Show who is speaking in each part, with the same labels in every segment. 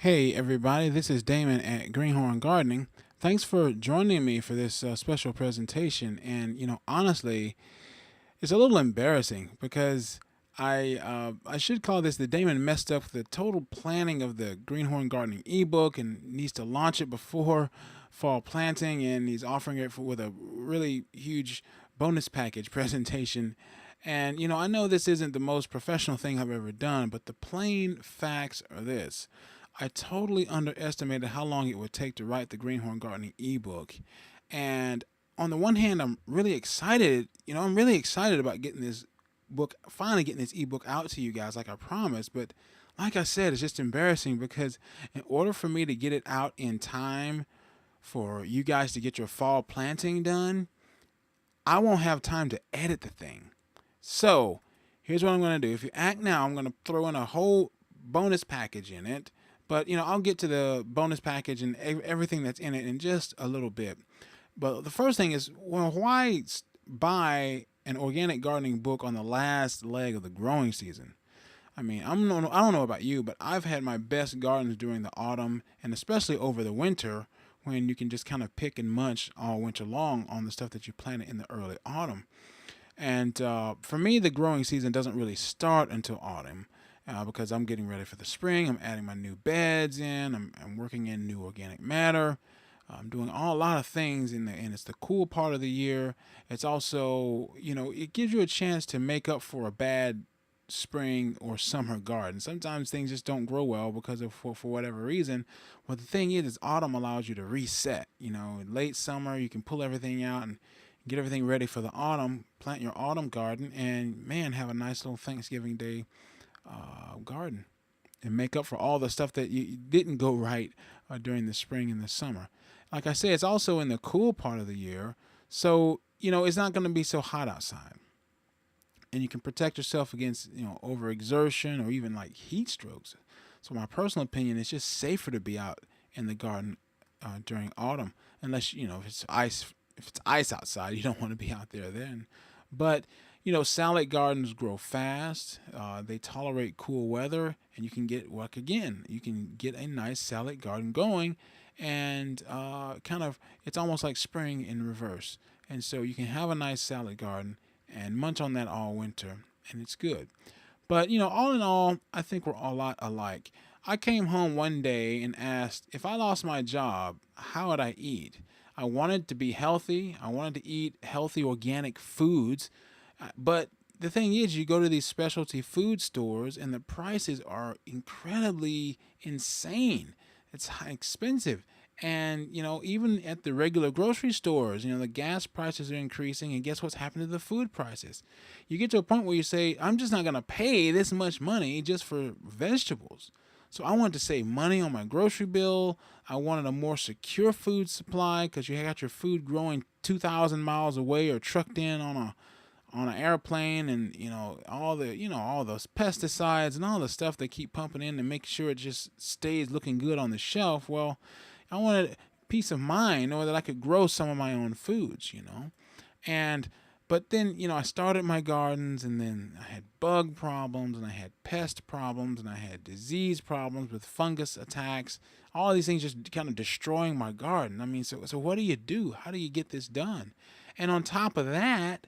Speaker 1: Hey everybody, this is Damon at Greenhorn Gardening. Thanks for joining me for this special presentation. And honestly, it's a little embarrassing because I should call this the Damon messed up the total planning of the Greenhorn Gardening ebook and needs to launch it before fall planting, and he's offering it with a really huge bonus package presentation. And I know this isn't the most professional thing I've ever done, but the plain facts are this. I totally underestimated how long it would take to write the Greenhorn Gardening ebook. And on the one hand, I'm really excited. I'm really excited about getting this book, finally getting this ebook out to you guys like I promised. But like I said, it's just embarrassing because in order for me to get it out in time for you guys to get your fall planting done, I won't have time to edit the thing. So here's what I'm going to do. If you act now, I'm going to throw in a whole bonus package in it. But I'll get to the bonus package and everything that's in it in just a little bit. But the first thing is, well, why buy an organic gardening book on the last leg of the growing season? I mean, I don't know about you, but I've had my best gardens during the autumn and especially over the winter when you can just kind of pick and munch all winter long on the stuff that you planted in the early autumn. And for me, the growing season doesn't really start until autumn because I'm getting ready for the spring. I'm adding my new beds in. I'm working in new organic matter. I'm doing a lot of things and it's the cool part of the year. It's also, it gives you a chance to make up for a bad spring or summer garden. Sometimes things just don't grow well because of for whatever reason. Well, the thing is autumn allows you to reset. Late summer you can pull everything out and get everything ready for the autumn, plant your autumn garden, and man, have a nice little Thanksgiving Day garden and make up for all the stuff that you didn't go right during the spring and the summer. Like I say, it's also in the cool part of the year, so it's not going to be so hot outside, and you can protect yourself against overexertion or even like heat strokes. So my personal opinion, it's just safer to be out in the garden during autumn, unless if it's ice. If it's ice outside, you don't want to be out there then. But salad gardens grow fast. They tolerate cool weather, and you can get like again, you can get a nice salad garden going, and kind of it's almost like spring in reverse. And so you can have a nice salad garden and munch on that all winter, and it's good. But all in all, I think we're a lot alike. I came home one day and asked if I lost my job, how would I eat? I wanted to be healthy. I wanted to eat healthy organic foods. But the thing is, you go to these specialty food stores and the prices are incredibly insane. It's expensive. And, even at the regular grocery stores, the gas prices are increasing. And guess what's happened to the food prices? You get to a point where you say, I'm just not going to pay this much money just for vegetables. So I wanted to save money on my grocery bill. I wanted a more secure food supply because you got your food growing 2,000 miles away or trucked in on an airplane, and all those pesticides and all the stuff they keep pumping in to make sure it just stays looking good on the shelf. Well, I wanted peace of mind, knowing that I could grow some of my own foods. And but then, I started my gardens, and then I had bug problems, and I had pest problems, and I had disease problems with fungus attacks. All of these things just kind of destroying my garden. I mean, so what do you do? How do you get this done? And on top of that,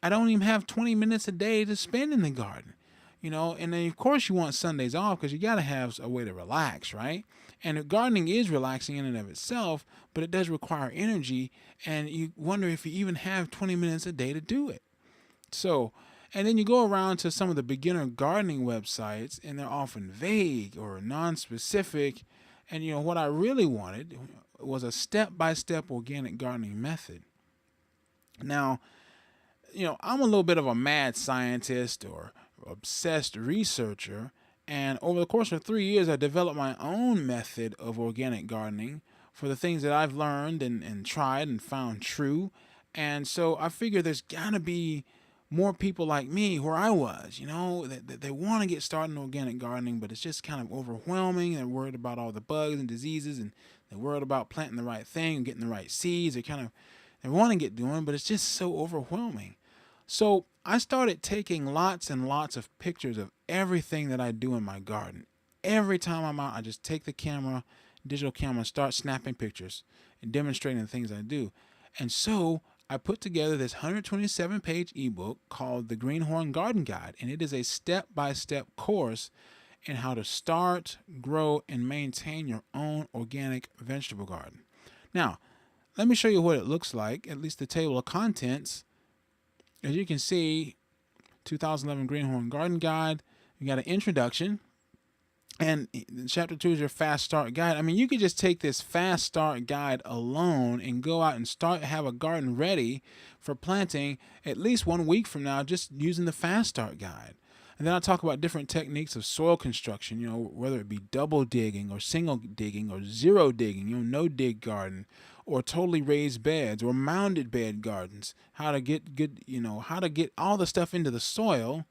Speaker 1: I don't even have 20 minutes a day to spend in the garden. And then of course you want Sundays off because you got to have a way to relax, right? And gardening is relaxing in and of itself, but it does require energy, and you wonder if you even have 20 minutes a day to do it. So, and then you go around to some of the beginner gardening websites, and they're often vague or non-specific. And what I really wanted was a step-by-step organic gardening method. Now, I'm a little bit of a mad scientist or obsessed researcher, and over the course of 3 years, I developed my own method of organic gardening for the things that I've learned and tried and found true. And so I figured there's got to be more people like me where I was, that they want to get started in organic gardening, but it's just kind of overwhelming. They're worried about all the bugs and diseases, and they're worried about planting the right thing and getting the right seeds. They want to get doing, but it's just so overwhelming. So I started taking lots and lots of pictures of everything that I do in my garden. every time I'm out, I just take the camera, digital camera, and start snapping pictures and demonstrating the things I do. And so I put together this 127-page ebook called the Greenhorn Garden Guide, and it is a step-by-step course in how to start, grow, and maintain your own organic vegetable garden. Now, let me show you what it looks like, at least the table of contents. As you can see, 2011 Greenhorn Garden Guide. You got an introduction, and chapter 2 is your fast start guide. I mean, you could just take this fast start guide alone and go out and have a garden ready for planting at least 1 week from now, just using the fast start guide. And then I'll talk about different techniques of soil construction, whether it be double digging or single digging or zero digging, no dig garden, or totally raised beds or mounded bed gardens, how to get good, how to get all the stuff into the soil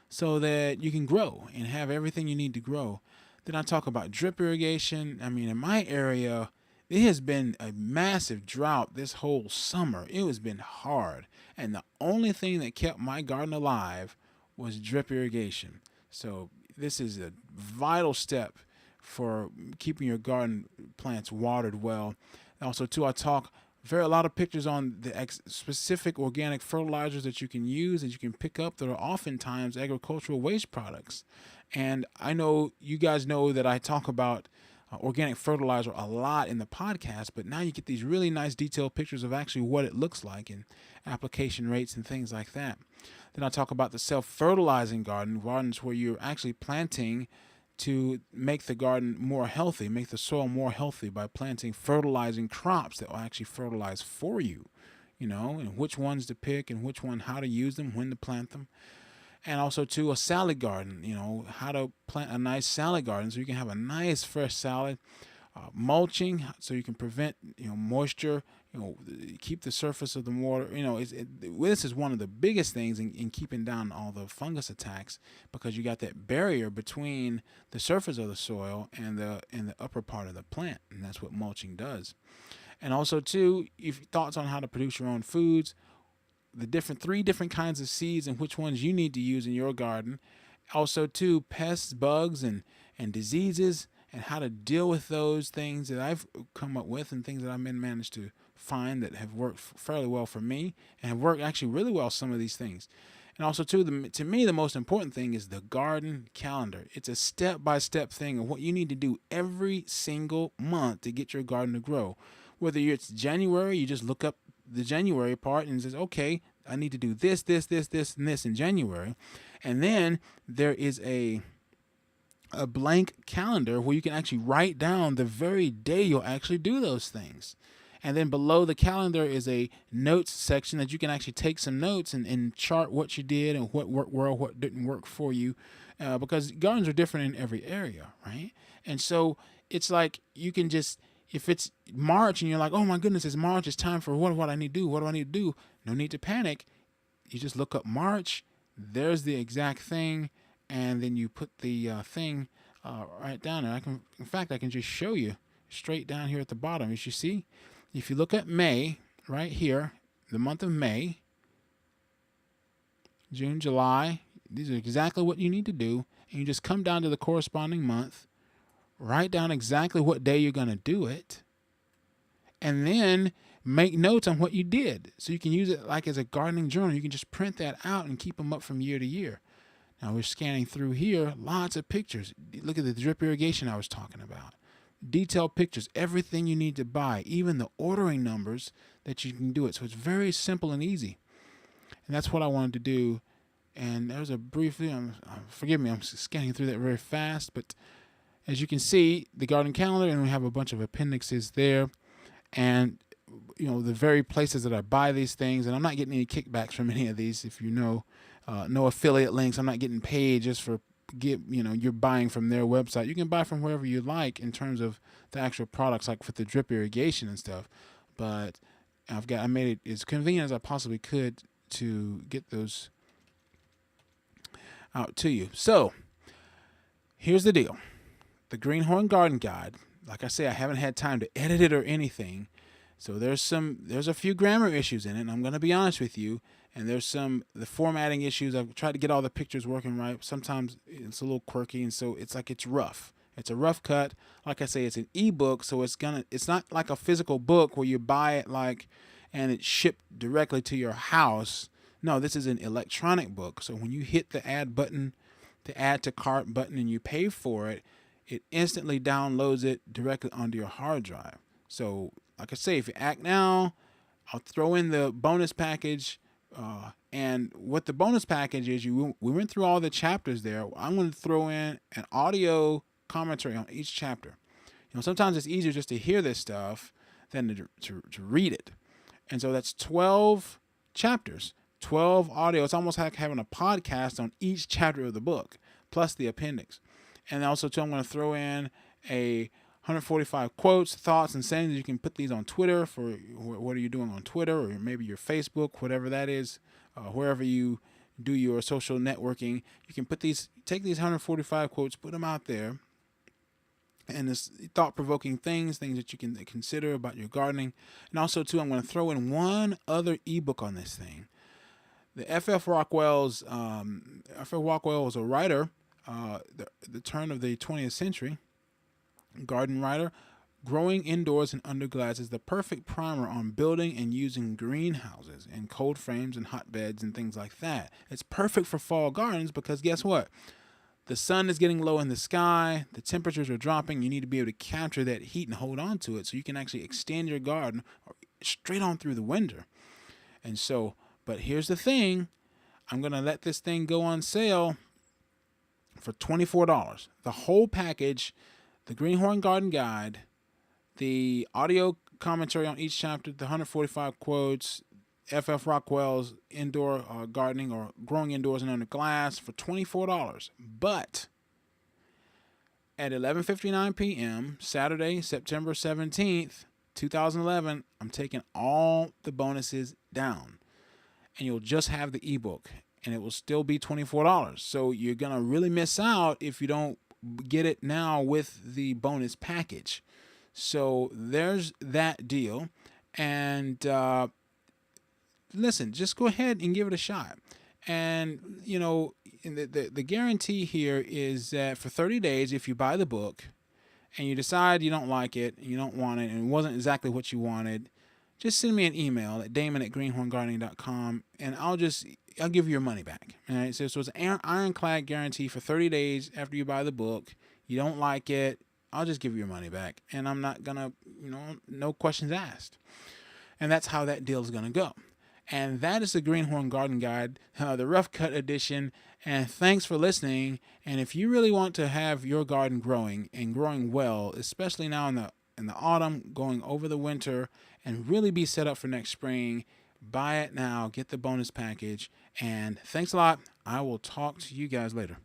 Speaker 1: so that you can grow and have everything you need to grow. Then I talk about drip irrigation. I mean, in my area, it has been a massive drought this whole summer. It has been hard. And the only thing that kept my garden alive was drip irrigation. So this is a vital step for keeping your garden plants watered well. Also, too, I talk a lot of pictures on the specific organic fertilizers that you can use, that you can pick up, that are oftentimes agricultural waste products. And I know you guys know that I talk about organic fertilizer a lot in the podcast, but now you get these really nice detailed pictures of actually what it looks like and application rates and things like that. Then I talk about the self-fertilizing gardens where you're actually planting to make the garden more healthy, make the soil more healthy by planting fertilizing crops that will actually fertilize for you, and which ones to pick and how to use them, when to plant them. And also, too, a salad garden, how to plant a nice salad garden so you can have a nice fresh salad. Mulching, so you can prevent moisture, keep the surface of the water. This is one of the biggest things in keeping down all the fungus attacks, because you got that barrier between the surface of the soil and the upper part of the plant, and that's what mulching does. And also, too, if thoughts on how to produce your own foods, the 3 different kinds of seeds and which ones you need to use in your garden. Also, too, pests, bugs, and diseases, and how to deal with those things that I've come up with and things that I've managed to find that have worked fairly well for me and have worked actually really well, some of these things. And also, too, to me, the most important thing is the garden calendar. It's a step-by-step thing of what you need to do every single month to get your garden to grow. Whether it's January, you just look up the January part and says, okay, I need to do this, this, this, this, and this in January. And then there is a blank calendar where you can actually write down the very day you'll actually do those things. And then below the calendar is a notes section that you can actually take some notes and chart what you did and what worked well, what didn't work for you, because gardens are different in every area, right? And so it's like you can just, if it's March and you're like, oh my goodness, it's March, it's time for what I need to do, what do I need to do? No need to panic. You just look up March, there's the exact thing, and then you put the thing right down there. I can just show you straight down here at the bottom. As you see, if you look at May, right here, the month of May, June, July, these are exactly what you need to do. And you just come down to the corresponding month, write down exactly what day you're going to do it, and then make notes on what you did. So you can use it like as a gardening journal. You can just print that out and keep them up from year to year. Now we're scanning through here, lots of pictures. Look at the drip irrigation I was talking about. Detailed pictures, everything you need to buy, even the ordering numbers that you can do it. So it's very simple and easy. And that's what I wanted to do. And there's a brief, forgive me, I'm scanning through that very fast, but as you can see, the garden calendar, and we have a bunch of appendixes there. And the very places that I buy these things, and I'm not getting any kickbacks from any of these, if you know. No affiliate links. I'm not getting paid just for you're buying from their website. You can buy from wherever you like in terms of the actual products, like with the drip irrigation and stuff. But I made it as convenient as I possibly could to get those out to you. So here's the deal. The Greenhorn Garden Guide, like I say, I haven't had time to edit it or anything. So there's a few grammar issues in it, and I'm going to be honest with you. And there's the formatting issues. I've tried to get all the pictures working right. Sometimes it's a little quirky, and so it's rough. It's a rough cut. Like I say, it's an ebook, so it's not like a physical book where you buy it and it's shipped directly to your house. No, this is an electronic book. So when you hit the add to cart button, and you pay for it, it instantly downloads it directly onto your hard drive. So, like I say, if you act now, I'll throw in the bonus package. And what the bonus package is, we went through all the chapters there. I'm going to throw in an audio commentary on each chapter. Sometimes it's easier just to hear this stuff than to read it. And so that's 12 chapters, 12 audio. It's almost like having a podcast on each chapter of the book, plus the appendix. And also, too, I'm going to throw in 145 quotes, thoughts, and sayings. You can put these on Twitter for what are you doing on Twitter, or maybe your Facebook, whatever that is, wherever you do your social networking. You can take these 145 quotes, put them out there, and it's thought-provoking things that you can consider about your gardening. And also, too, I'm going to throw in one other ebook on this thing. The F.F. Rockwell was a writer, the turn of the 20th century, garden writer. Growing indoors in underglass is the perfect primer on building and using greenhouses and cold frames and hotbeds and things like that. It's perfect for fall gardens because guess what? The sun is getting low in the sky. The temperatures are dropping. You need to be able to capture that heat and hold on to it so you can actually extend your garden straight on through the winter. And so, but here's the thing. I'm going to let this thing go on sale for $24. The whole package, the Greenhorn Garden Guide, the audio commentary on each chapter, the 145 quotes, F.F. Rockwell's indoor gardening or growing indoors and under glass for $24. But at 11:59 p.m. Saturday, September 17th, 2011, I'm taking all the bonuses down, and you'll just have the ebook, and it will still be $24. So you're gonna really miss out if you don't get it now with the bonus package. So there's that deal, and listen, just go ahead and give it a shot. And the guarantee here is that for 30 days, if you buy the book and you decide you don't like it, you don't want it, and it wasn't exactly what you wanted, just send me an email at damon@greenhorngardening.com, and I'll give you your money back. All right, so it's an ironclad guarantee for 30 days after you buy the book. You don't like it, I'll just give you your money back, and I'm not gonna, no questions asked. And that's how that deal is gonna go. And that is the Greenhorn Garden Guide, the rough cut edition. And thanks for listening. And if you really want to have your garden growing and growing well, especially now in the autumn, going over the winter, and really be set up for next spring, buy it now, get the bonus package. And thanks a lot. I will talk to you guys later.